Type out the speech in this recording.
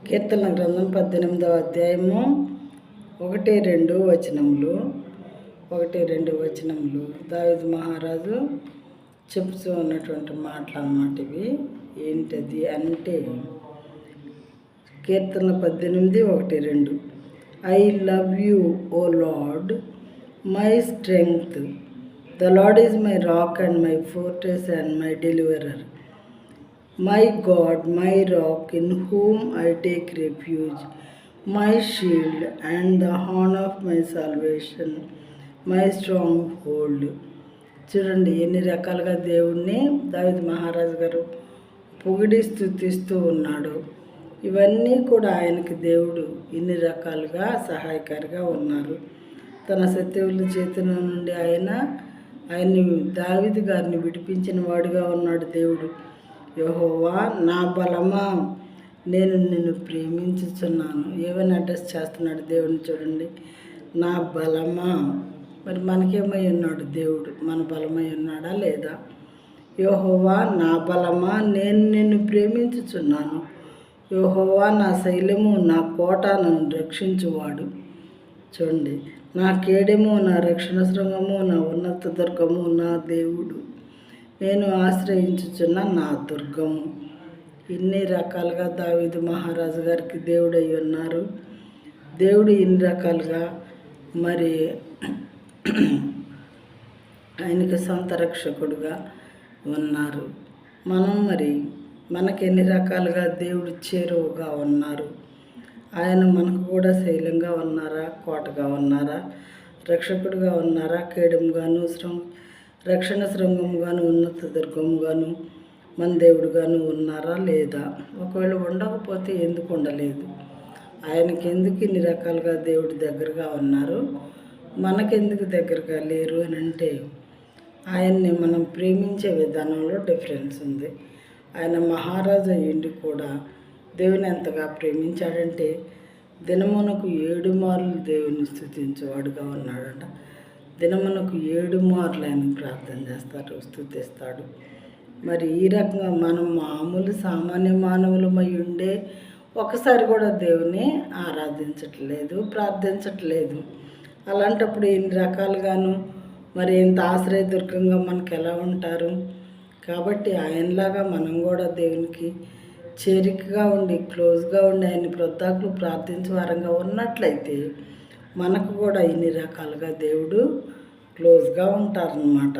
కీర్తన గ్రంథం 18వ అధ్యాయము 1-2 వచనములు. 1-2 వచనములు దావీదు మహారాజు చెప్తూ ఉన్నటువంటి మాటలు అన్నమాట ఇవి. ఏంటది అంటే కీర్తన 18:1-2. I love you O Lord, my strength. The Lord is my rock and my fortress and my deliverer. My God, my rock, in whom I take refuge, my shield and the horn of my salvation, my stronghold. చూడండి ఎన్ని రకాలుగా దేవుణ్ణి దావీదు మహారాజు గారు పొగిడి స్తుతిస్తూ ఉన్నాడు. ఇవన్నీ కూడా ఆయనకి దేవుడు ఇన్ని రకాలుగా సహాయకారిగా ఉన్నారు. తన శత్రువుల చేతుల నుండి ఆయన్ని దావీదు గారిని విడిపించిన వాడుగా ఉన్నాడు దేవుడు. యెహోవా నా బలమా, నేను నిన్ను ప్రేమించుచున్నాను. ఏమని అడ్రస్ చేస్తున్నాడు దేవుడిని చూడండి. నా బలమా, మరి మనకేమై ఉన్నాడు దేవుడు? మన బలమై ఉన్నాడా లేదా? యెహోవా నా బలమా, నేను నిన్ను ప్రేమించుచున్నాను. యెహోవా నా శైలము, నా కోట, నన్ను రక్షించువాడు. చూడండి, నా కేడెము, నా రక్షణ శృంగము, నా ఉన్నత దుర్గము, నా దేవుడు, నేను ఆశ్రయించుచున్న నా దుర్గము. ఇన్ని రకాలుగా దావీదు మహారాజు గారికి దేవుడై ఉన్నారు. దేవుడు ఇన్ని రకాలుగా మరి ఆయనకి సొంత రక్షకుడుగా ఉన్నారు. మనకి ఎన్ని రకాలుగా దేవుడు చేరువుగా ఉన్నారు. ఆయన మనకు కూడా శైలంగా ఉన్నారా, కోటగా ఉన్నారా, రక్షకుడుగా ఉన్నారా, కేడముగాను, రక్షణ శృంగముగాను, ఉన్నత దుర్గముగాను, మన దేవుడుగాను ఉన్నారా లేదా? ఒకవేళ ఉండకపోతే ఎందుకు ఉండలేదు? ఆయనకి ఎందుకు ఇన్ని రకాలుగా దేవుడి దగ్గరగా ఉన్నారు, మనకెందుకు దగ్గరగా లేరు అని అంటే ఆయన్ని మనం ప్రేమించే విధానంలో డిఫరెన్స్ ఉంది. ఆయన మహారాజు అయ్యిండి కూడా దేవుని ఎంతగా ప్రేమించాడంటే దినమునకు 7 మార్లు దేవుని స్తుతించేవాడుగా ఉన్నాడట. దినమునకు 7 మార్లు ఆయన ప్రార్థన చేస్తాడు, స్తుతిస్తాడు. మరి ఈ రకంగా మనం మామూలు సామాన్య మానవులమై ఉండే ఒకసారి కూడా దేవుని ఆరాధించట్లేదు, ప్రార్థించట్లేదు. అలాంటప్పుడు ఇన్ని రకాలుగాను మరి ఇంత ఆశ్రయదుర్గంగా మనకు ఎలా ఉంటారు? కాబట్టి ఆయనలాగా మనం కూడా దేవునికి చేరికగా ఉండి, క్లోజ్గా ఉండి, ఆయన్ని ప్రొద్దాకులు ప్రార్థించే వారంగా ఉన్నట్లయితే మనకు కూడా ఇన్ని రకాలుగా దేవుడు క్లోజ్గా ఉంటారన్నమాట.